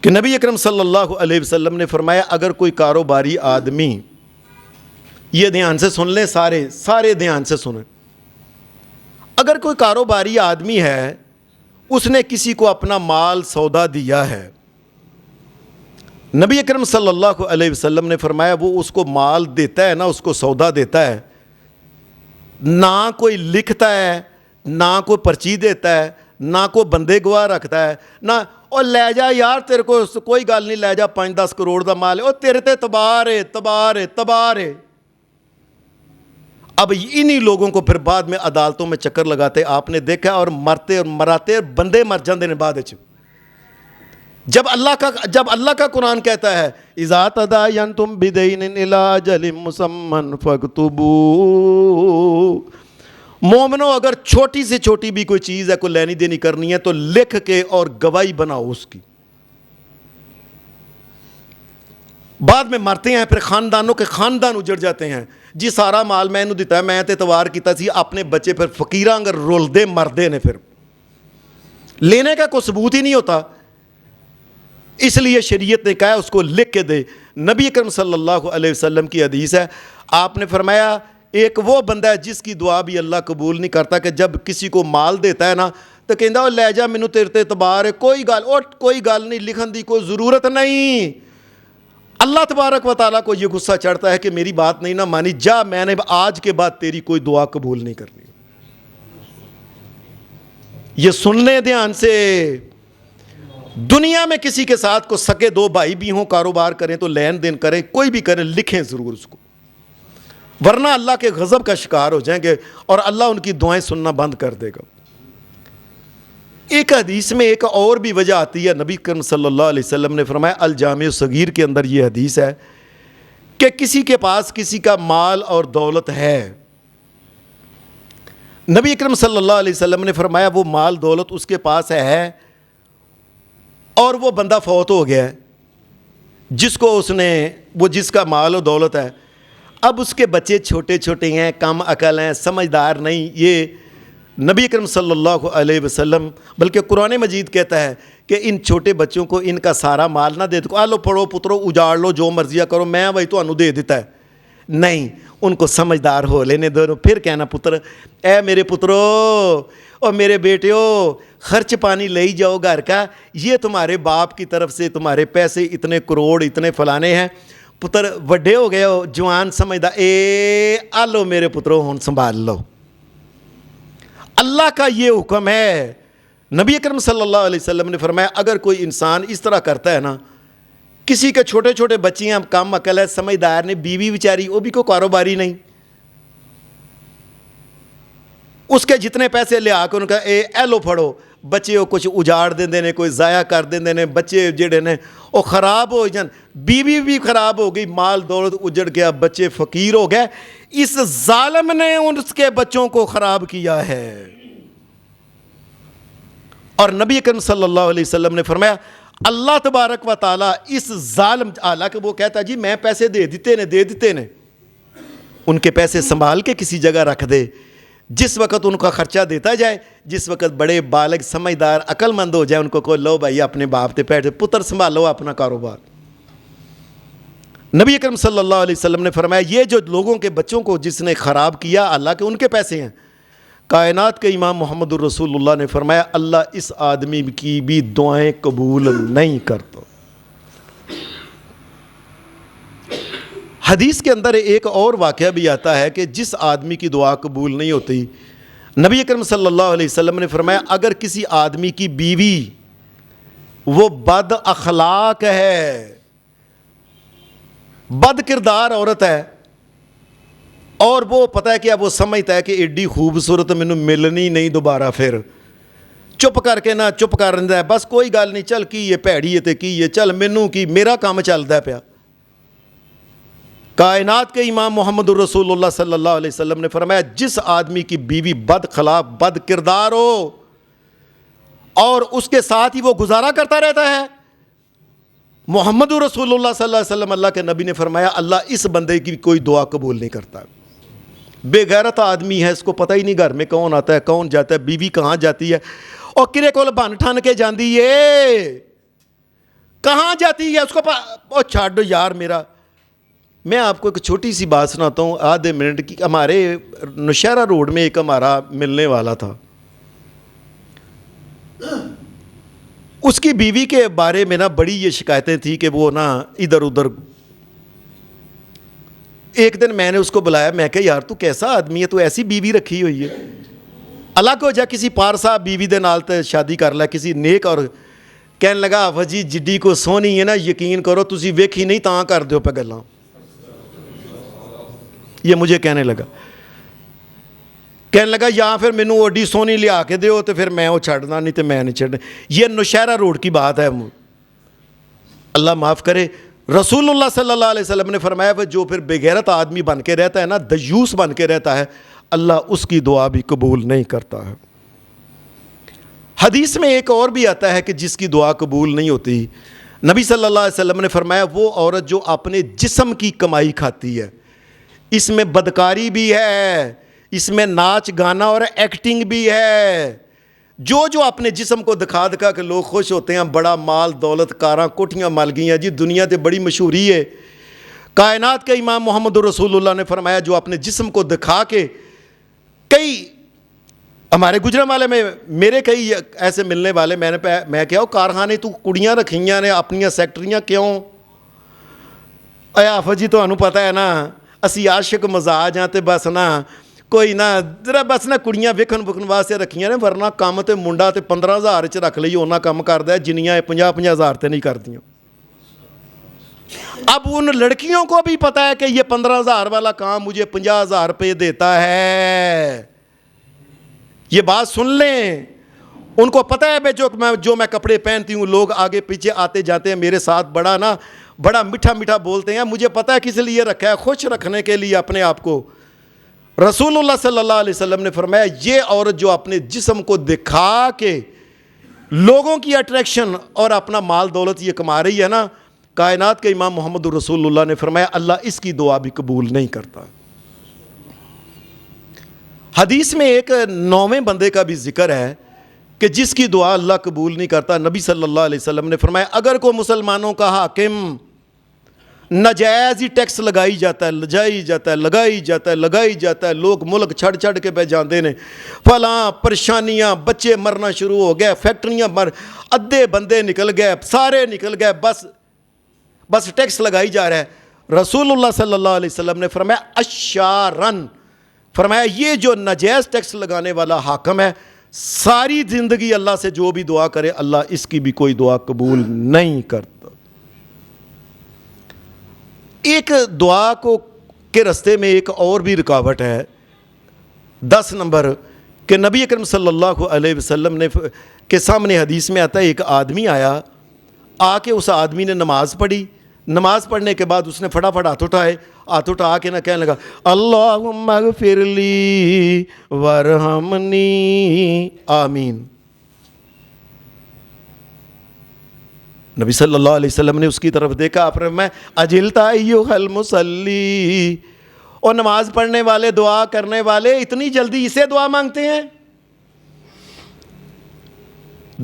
کہ نبی اکرم صلی اللہ علیہ وسلم نے فرمایا اگر کوئی کاروباری آدمی، یہ دھیان سے سن لیں سارے دھیان سے سنیں، اگر کوئی کاروباری آدمی ہے اس نے کسی کو اپنا مال سودا دیا ہے، نبی اکرم صلی اللہ علیہ وسلم نے فرمایا وہ اس کو مال دیتا ہے نا، اس کو سودا دیتا ہے، نہ کوئی لکھتا ہے نہ کوئی پرچی دیتا ہے نہ کوئی بندے گواہ رکھتا ہے نہ اور لے جا یار تیرے کو کوئی گل نہیں، لے جا 5-10 کروڑ دا مال ہے اور تیرے تے تبار ہے۔ اب انہی لوگوں کو پھر بعد میں عدالتوں میں چکر لگاتے آپ نے دیکھا، اور مرتے اور مراتے بندے مر جاندے نے بعد وچ۔ جب اللہ کا قرآن کہتا ہے اذا تداینتم بدین الی اجل مسمى فاکتبوا، مومنو اگر چھوٹی سے چھوٹی بھی کوئی چیز ہے، کوئی لینی دینی کرنی ہے تو لکھ کے اور گواہی بناؤ اس کی۔ بعد میں مرتے ہیں پھر خاندانوں کے خاندان اجڑ جاتے ہیں، جی سارا مال میں انہوں دیتا ہے، میں تے توار کیتا سی، اپنے بچے پھر فقیراں اگر رولدے مردے نے، پھر لینے کا کوئی ثبوت ہی نہیں ہوتا، اس لیے شریعت نے کہا اس کو لکھ کے دے۔ نبی اکرم صلی اللہ علیہ وسلم کی حدیث ہے، آپ نے فرمایا ایک وہ بندہ ہے جس کی دعا بھی اللہ قبول نہیں کرتا کہ جب کسی کو مال دیتا ہے نا تو کہندا لے جا مینوں تیرے تے اعتبار ہے، کوئی گل نہیں لکھن دی کوئی ضرورت نہیں۔ اللہ تبارک و تعالیٰ کو یہ غصہ چڑھتا ہے کہ میری بات نہیں نہ مانی، جا میں نے آج کے بعد تیری کوئی دعا قبول نہیں کرنی۔ یہ سن لیں دھیان سے، دنیا میں کسی کے ساتھ کو سکے دو بھائی بھی ہوں، کاروبار کریں تو لین دین کریں، کوئی بھی کریں، لکھیں ضرور اس کو، ورنہ اللہ کے غضب کا شکار ہو جائیں گے اور اللہ ان کی دعائیں سننا بند کر دے گا۔ ایک حدیث میں ایک اور بھی وجہ آتی ہے، نبی کریم صلی اللہ علیہ وسلم نے فرمایا الجامع الصغیر کے اندر یہ حدیث ہے کہ کسی کے پاس کسی کا مال اور دولت ہے، نبی اکرم صلی اللہ علیہ وسلم نے فرمایا وہ مال دولت اس کے پاس ہے اور وہ بندہ فوت ہو گیا ہے جس کا مال و دولت ہے، اب اس کے بچے چھوٹے چھوٹے ہیں، کم عقل ہیں، سمجھدار نہیں، یہ نبی اکرم صلی اللہ علیہ وسلم بلکہ قرآن مجید کہتا ہے کہ ان چھوٹے بچوں کو ان کا سارا مال نہ دے دو، آ لو پڑھو پترو اجاڑ لو جو مرضیہ کرو، میں وہی تو انہوں دے دیتا ہے، نہیں، ان کو سمجھدار ہو لینے دو، پھر کہنا پتر اے میرے پترو اور میرے بیٹیو خرچ پانی لے ہی جاؤ گھر کا، یہ تمہارے باپ کی طرف سے تمہارے پیسے اتنے کروڑ اتنے فلانے ہیں، پتر وڈے ہو گئے ہو جوان سمجھدا، آ لو میرے پترو ہن سنبھال لو، اللہ کا یہ حکم ہے. نبی اکرم صلی اللہ علیہ وسلم نے فرمایا اگر کوئی انسان اس طرح کرتا ہے نا, کسی کے چھوٹے چھوٹے بچیاں کم عقل ہے, سمجھدار نے, بیوی بیچاری وہ بھی کوئی کاروباری نہیں, اس کے جتنے پیسے لیا کے ان کا اے لو پھڑو, بچے وہ کچھ اجاڑ دیں نے, کوئی ضائع کر دیں نے, بچے جڑے نے وہ خراب ہو جان, بیوی بھی خراب ہو گئی, مال دولت اجڑ گیا, بچے فقیر ہو گئے. اس ظالم نے اس کے بچوں کو خراب کیا ہے. اور نبی اکرم صلی اللہ علیہ وسلم نے فرمایا اللہ تبارک و تعالیٰ اس ظالم, حالانکہ وہ کہتا جی میں پیسے دے دیتے نے, ان کے پیسے سنبھال کے کسی جگہ رکھ دے, جس وقت ان کا خرچہ دیتا جائے, جس وقت بڑے بالغ سمجھدار عقل مند ہو جائے ان کو لو بھائی اپنے باپ تے پیٹ پتر سنبھالو اپنا کاروبار. نبی اکرم صلی اللہ علیہ وسلم نے فرمایا یہ جو لوگوں کے بچوں کو جس نے خراب کیا اللہ کے ان کے پیسے ہیں. کائنات کے امام محمد الرسول اللہ نے فرمایا اللہ اس آدمی کی بھی دعائیں قبول نہیں کرتا. حدیث کے اندر ایک اور واقعہ بھی آتا ہے کہ جس آدمی کی دعا قبول نہیں ہوتی, نبی اکرم صلی اللہ علیہ وسلم نے فرمایا اگر کسی آدمی کی بیوی وہ بد اخلاق ہے, بد کردار عورت ہے, اور وہ پتہ ہے کہ اب وہ سمجھتا ہے کہ ایڈی خوبصورت مینوں ملنی نہیں دوبارہ, پھر چپ کر کے نہ چپ کر رہتا ہے, بس کوئی گل نہیں, چل کی یہ پیڑی ہے تے کی یہ, چل مینوں کی میرا کام چلتا ہے پیا. کائنات کے امام محمد الرسول اللہ صلی اللہ علیہ وسلم نے فرمایا جس آدمی کی بیوی بد خلاق بد کردار ہو اور اس کے ساتھ ہی وہ گزارا کرتا رہتا ہے, محمد رسول اللہ صلی اللہ علیہ وسلم اللہ کے نبی نے فرمایا اللہ اس بندے کی کوئی دعا قبول نہیں کرتا. بے غیرت آدمی ہے, اس کو پتہ ہی نہیں گھر میں کون آتا ہے کون جاتا ہے, بیوی کہاں جاتی ہے, اور کرے کول بن ٹھن کے جاندی ہے, کہاں جاتی ہے اس کو چھاڑ دو یار میرا. میں آپ کو ایک چھوٹی سی بات سناتا ہوں آدھے منٹ کی. ہمارے نوشہرہ روڈ میں ایک ہمارا ملنے والا تھا, اس کی بیوی کے بارے میں نا بڑی یہ شکایتیں تھیں کہ وہ نا ادھر ادھر. ایک دن میں نے اس کو بلایا, میں کہا یار تو کیسا آدمی ہے, تو ایسی بیوی رکھی ہوئی ہے, الگ ہو جا کسی پارسا بیوی دے نال تے شادی کر لے کسی نیک. اور کہنے لگا جی جڈی کو سونی ہے نا یقین کرو تسی ویکھی نہیں تاں کر دیو پہ گلاں. یہ مجھے کہنے لگا یا پھر مینوں اوڈی سونی لیا کے دیو تو پھر میں وہ چھڑنا نہیں تو میں نہیں چھڑنا. یہ نوشہرہ روڈ کی بات ہے, اللہ معاف کرے. رسول اللہ صلی اللہ علیہ وسلم نے فرمایا وہ جو پھر بغیرت آدمی بن کے رہتا ہے نا, دیوس بن کے رہتا ہے, اللہ اس کی دعا بھی قبول نہیں کرتا ہے. حدیث میں ایک اور بھی آتا ہے کہ جس کی دعا قبول نہیں ہوتی, نبی صلی اللہ علیہ وسلم نے فرمایا وہ عورت جو اپنے جسم کی کمائی کھاتی ہے, اس میں بدکاری بھی ہے, اس میں ناچ گانا اور ایکٹنگ بھی ہے, جو اپنے جسم کو دکھا دکھا کے لوگ خوش ہوتے ہیں, بڑا مال دولت کاراں کوٹھیاں مل گئی ہیں جی, دنیا تے بڑی مشہوری ہے. کائنات کے امام محمد رسول اللہ نے فرمایا جو اپنے جسم کو دکھا کے, کئی ہمارے گجرا والے میں میرے کئی ایسے ملنے والے, میں کہا کارخانے تو کڑیاں رکھیاں نے اپنی سیکٹریاں کیوں, آفت جی تمہیں پتہ ہے نا اسی عاشق مزاج ہاں تے بس نا کوئی نہ ذرا بس نہ کڑیاں ویکھن بکھن واسطے رکھیاں نے, ورنہ کام تے منڈا تے 15,000 چ رکھ لئی اونا کام کردا ہے جنیاں 50,000 تے نہیں کردیاں. اب ان لڑکیوں کو بھی پتہ ہے کہ یہ 15,000 والا کام مجھے 50,000 روپے دیتا ہے. یہ بات سن لیں, ان کو پتہ ہے جو میں کپڑے پہنتی ہوں لوگ آگے پیچھے آتے جاتے ہیں میرے ساتھ بڑا میٹھا میٹھا بولتے ہیں, مجھے پتہ ہے کس لیے رکھا ہے, خوش رکھنے کے لیے اپنے آپ کو. رسول اللہ صلی اللہ علیہ وسلم نے فرمایا یہ عورت جو اپنے جسم کو دکھا کے لوگوں کی اٹریکشن اور اپنا مال دولت یہ کما رہی ہے نا, کائنات کے امام محمد رسول اللہ نے فرمایا اللہ اس کی دعا بھی قبول نہیں کرتا. حدیث میں ایک 9ویں بندے کا بھی ذکر ہے کہ جس کی دعا اللہ قبول نہیں کرتا. نبی صلی اللہ علیہ وسلم نے فرمایا اگر کوئی مسلمانوں کا حاکم ناجائز ہی ٹیکس لگائی جاتا ہے, لوگ ملک چھڑ کے پہ جاندے نے, فلاں پریشانیاں, بچے مرنا شروع ہو گئے, فیکٹریاں ادھے بندے نکل گئے, سارے نکل گئے, بس ٹیکس لگائی جا رہا ہے. رسول اللہ صلی اللہ علیہ وسلم نے فرمایا اشارن, فرمایا یہ جو ناجائز ٹیکس لگانے والا حاکم ہے، ساری زندگی اللہ سے جو بھی دعا کرے اللہ اس کی بھی کوئی دعا قبول نہیں کرتا۔ ایک دعا کو کے رستے میں ایک اور بھی رکاوٹ ہے، 10 نمبر، کہ نبی اکرم صلی اللہ علیہ وسلم نے کے سامنے حدیث میں آتا ہے ایک آدمی آیا، آ کے اس آدمی نے نماز پڑھی، نماز پڑھنے کے بعد اس نے فٹافٹ ہاتھ اٹھا کے نہ کہنے لگا اللہم اغفر لی ورحمنی آمین۔ نبی صلی اللہ علیہ وسلم نے اس کی طرف دیکھا، آپ نے میں اجلتا ایھا المصلی، اور نماز پڑھنے والے دعا کرنے والے اتنی جلدی اسے دعا مانگتے ہیں؟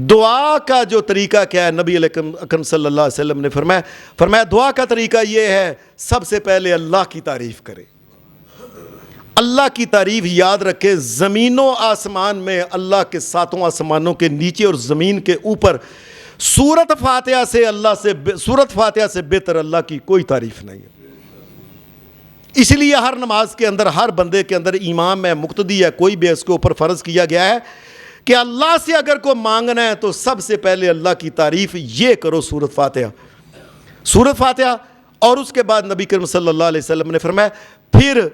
دعا کا جو طریقہ کیا ہے، نبی اکرم صلی اللہ علیہ وسلم نے فرمایا دعا کا طریقہ یہ ہے، سب سے پہلے اللہ کی تعریف کرے، اللہ کی تعریف یاد رکھے۔ زمین و آسمان میں اللہ کے 7 آسمانوں کے نیچے اور زمین کے اوپر سورت فاتحہ سے بہتر اللہ کی کوئی تعریف نہیں ہے۔ اس لیے ہر نماز کے اندر، ہر بندے کے اندر، امام ہے، مقتدی ہے، کوئی بھی اس کے اوپر فرض کیا گیا ہے کہ اللہ سے اگر کوئی مانگنا ہے تو سب سے پہلے اللہ کی تعریف یہ کرو، سورت فاتحہ، اور اس کے بعد نبی کریم صلی اللہ علیہ وسلم نے فرمایا پھر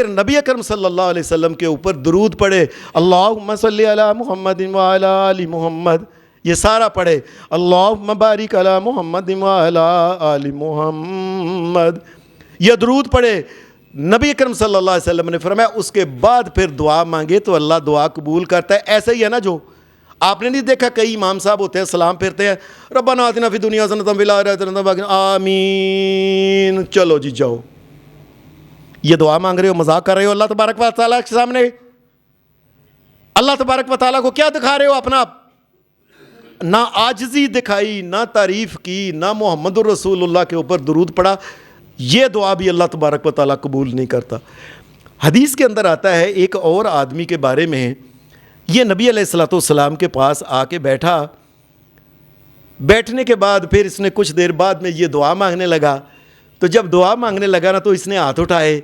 نبی اکرم صلی اللہ علیہ وسلم کے اوپر درود پڑھے، اللہم صلی علی محمد وعلی آل محمد، یہ سارا پڑھے، اللہم بارک علی محمد وعلی آل محمد، یہ درود پڑھے۔ نبی اکرم صلی اللہ علیہ وسلم نے فرمایا اس کے بعد پھر دعا مانگے تو اللہ دعا قبول کرتا ہے۔ ایسا ہی ہے نا، جو آپ نے نہیں دیکھا کئی امام صاحب ہوتے ہیں سلام پھرتے ہیں ربنا آتنا فی الدنیا حسنۃ وفی الآخرۃ حسنۃ وقنا آمین، چلو جی جاؤ، یہ دعا مانگ رہے ہو، مذاق کر رہے ہو اللہ تبارک و تعالیٰ کے سامنے؟ اللہ تبارک و تعالیٰ کو کیا دکھا رہے ہو؟ اپنا نہ عاجزی دکھائی، نہ تعریف کی، نہ محمد الرسول اللہ کے اوپر درود پڑھا، یہ دعا بھی اللہ تبارک و تعالیٰ قبول نہیں کرتا۔ حدیث کے اندر آتا ہے ایک اور آدمی کے بارے میں، یہ نبی علیہ الصلوۃ والسلام کے پاس آ کے بیٹھا، بیٹھنے کے بعد پھر اس نے کچھ دیر بعد میں یہ دعا مانگنے لگا، تو جب دعا مانگنے لگا نا تو اس نے ہاتھ اٹھائے،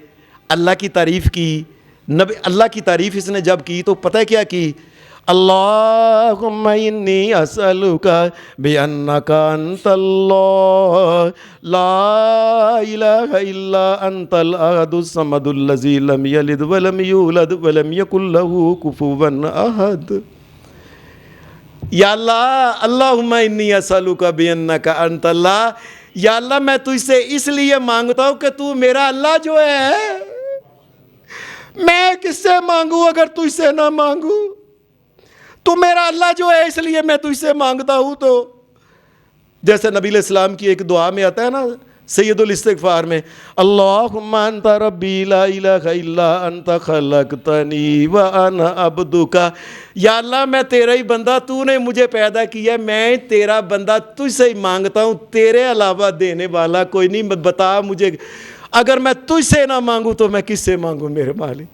اللہ کی تعریف کی، اللہ کی تعریف اس نے جب کی تو پتہ ہے کیا کی؟ اللہم انی اسألک بانک انت اللہ لا الہ الا انت الاحد الصمد الذی لم یلد ولم یولد ولم یکن لہ کفوا احد۔ یا اللہ، اللہم انی اسألک بانک انت اللہ، یا اللہ میں تجھ سے اس لیے مانگتا ہوں کہ تو میرا اللہ جو ہے، میں کس سے مانگوں اگر تجھ سے نہ مانگوں؟ تو میرا اللہ جو ہے اس لیے میں تجھ سے مانگتا ہوں۔ تو جیسے نبی علیہ السلام کی ایک دعا میں آتا ہے نا سید الاستغفار میں، اللہم انت ربی لا الہ الا انت خلقتنی وانا عبدک، یا اللہ میں تیرا ہی بندہ، تو نے مجھے پیدا کیا، میں تیرا بندہ، تجھ سے ہی مانگتا ہوں، تیرے علاوہ دینے والا کوئی نہیں، بتا مجھے، اگر میں تجھ سے نہ مانگوں تو میں کس سے مانگوں میرے مالک؟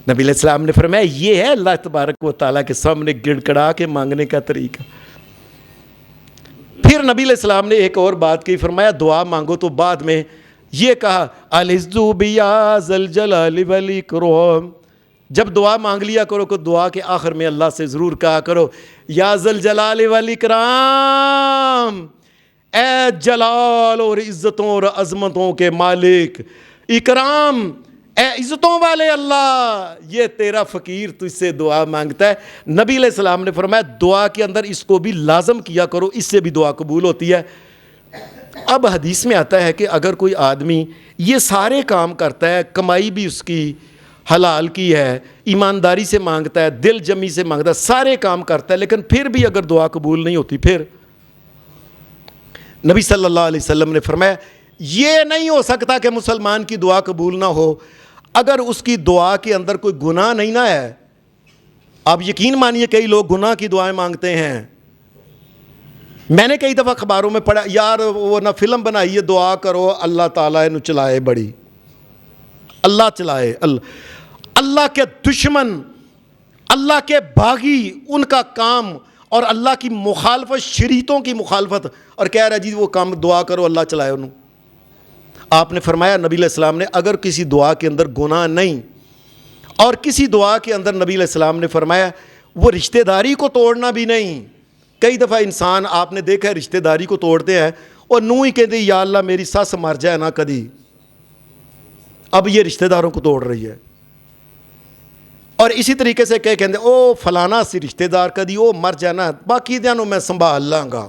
نبی علیہ السلام نے فرمایا یہ ہے اللہ تبارک و تعالیٰ کے سامنے گڑ گڑا کے مانگنے کا طریقہ۔ پھر نبی علیہ السلام نے ایک اور بات کی، فرمایا دعا مانگو تو بعد میں یہ کہا العزو بیا ذی الجلال والاکرام، جب دعا مانگ لیا کرو کہ دعا کے آخر میں اللہ سے ضرور کہا کرو یا ذی الجلال والاکرام، اے جلال اور عزتوں اور عظمتوں کے مالک، اکرام اے عزتوں والے اللہ، یہ تیرا فقیر تجھ سے دعا مانگتا ہے۔ نبی علیہ السلام نے فرمایا دعا کے اندر اس کو بھی لازم کیا کرو، اس سے بھی دعا قبول ہوتی ہے۔ اب حدیث میں آتا ہے کہ اگر کوئی آدمی یہ سارے کام کرتا ہے، کمائی بھی اس کی حلال کی ہے، ایمانداری سے مانگتا ہے، دل جمی سے مانگتا ہے، سارے کام کرتا ہے، لیکن پھر بھی اگر دعا قبول نہیں ہوتی، پھر نبی صلی اللہ علیہ وسلم نے فرمایا یہ نہیں ہو سکتا کہ مسلمان کی دعا قبول نہ ہو اگر اس کی دعا کے اندر کوئی گناہ نہیں نہ ہے۔ آپ یقین مانیے کئی لوگ گناہ کی دعائیں مانگتے ہیں، میں نے کئی دفعہ اخباروں میں پڑھا، یار وہ نہ فلم بنائی ہے دعا کرو اللہ تعالیٰ نو چلائے بڑی، اللہ چلائے، اللہ کے دشمن، اللہ کے باغی، ان کا کام اور اللہ کی مخالفت، شریعتوں کی مخالفت، اور کہہ رہا جی وہ کام دعا کرو اللہ چلائے انہوں۔ آپ نے فرمایا نبی علیہ السلام نے اگر کسی دعا کے اندر گناہ نہیں، اور کسی دعا کے اندر نبی علیہ السلام نے فرمایا وہ رشتہ داری کو توڑنا بھی نہیں. کئی دفعہ انسان آپ نے دیکھا ہے رشتہ داری کو توڑتے ہیں اور نوں ہی کہتے یا اللہ میری ساس مر جائے نا کدی، اب یہ رشتہ داروں کو توڑ رہی ہے. اور اسی طریقے سے کہتے او فلانا سی رشتہ دار کدی او مر جانا باقی دنوں میں سنبھال لاں گا.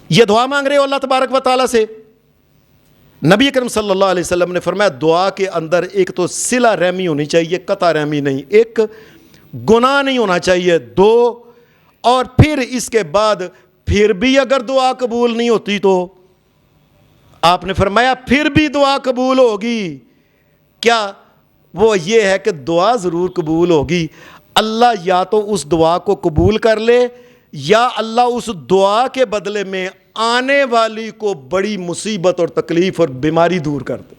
یہ دعا مانگ رہے ہو اللہ تبارک و تعالیٰ سے. نبی اکرم صلی اللہ علیہ وسلم نے فرمایا دعا کے اندر ایک تو صلہ رحمی ہونی چاہیے، قطع رحمی نہیں، ایک گناہ نہیں ہونا چاہیے، دو اور پھر اس کے بعد پھر بھی اگر دعا قبول نہیں ہوتی تو آپ نے فرمایا پھر بھی دعا قبول ہوگی. کیا وہ یہ ہے کہ دعا ضرور قبول ہوگی، اللہ یا تو اس دعا کو قبول کر لے یا اللہ اس دعا کے بدلے میں آنے والی کو بڑی مصیبت اور تکلیف اور بیماری دور کر دے.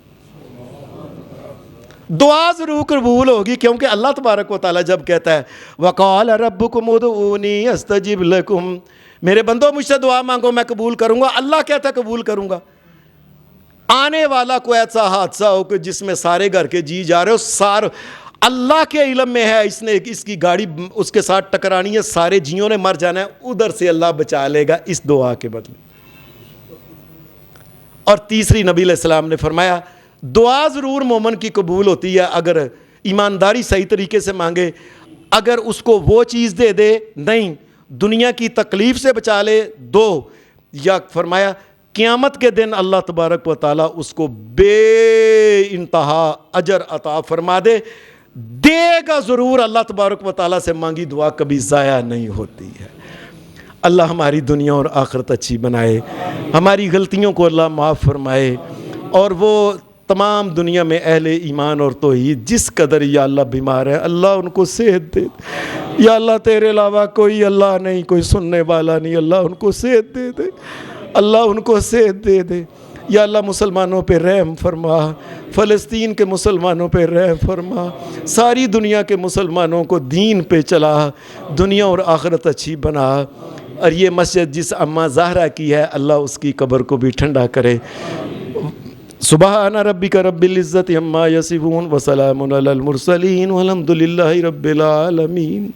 دعا ضرور قبول ہوگی کیونکہ اللہ تبارک و تعالیٰ جب کہتا ہے وَقَالَ رَبُّكُمْ ادْعُونِي أَسْتَجِبْ لَكُمْ، میرے بندو مجھ سے دعا مانگو میں قبول کروں گا، اللہ کہتا ہے قبول کروں گا. آنے والا کوئی ایسا حادثہ ہو کہ جس میں سارے گھر کے جی جا رہے ہو، اللہ کے علم میں ہے اس نے اس کی گاڑی اس کے ساتھ ٹکرانی ہے، سارے جیوں نے مر جانا ہے، ادھر سے اللہ بچا لے گا اس دعا کے بدلے. اور تیسری نبی علیہ السلام نے فرمایا دعا ضرور مومن کی قبول ہوتی ہے اگر ایمانداری صحیح طریقے سے مانگے، اگر اس کو وہ چیز دے دے نہیں دنیا کی تکلیف سے بچا لے، دو یا فرمایا قیامت کے دن اللہ تبارک و تعالیٰ اس کو بے انتہا اجر عطا فرما دے گا ضرور. اللہ تبارک و تعالیٰ سے مانگی دعا کبھی ضائع نہیں ہوتی ہے. اللہ ہماری دنیا اور آخرت اچھی بنائے، ہماری غلطیوں کو اللہ معاف فرمائے، اور وہ تمام دنیا میں اہل ایمان اور توحید جس قدر یا اللہ بیمار ہے اللہ ان کو صحت دے. یا اللہ تیرے علاوہ کوئی اللہ نہیں، کوئی سننے والا نہیں، اللہ ان کو صحت دے دے، اللہ ان کو صحت دے دے. یا اللہ مسلمانوں پہ رحم فرما، فلسطین کے مسلمانوں پہ رحم فرما، ساری دنیا کے مسلمانوں کو دین پہ چلا، دنیا اور آخرت اچھی بنا. اور یہ مسجد جس اماں زہرا کی ہے اللہ اس کی قبر کو بھی ٹھنڈا کرے. سبحان ربک رب العزت عما یصفون وسلام علی المرسلین والحمد للہ رب العالمین.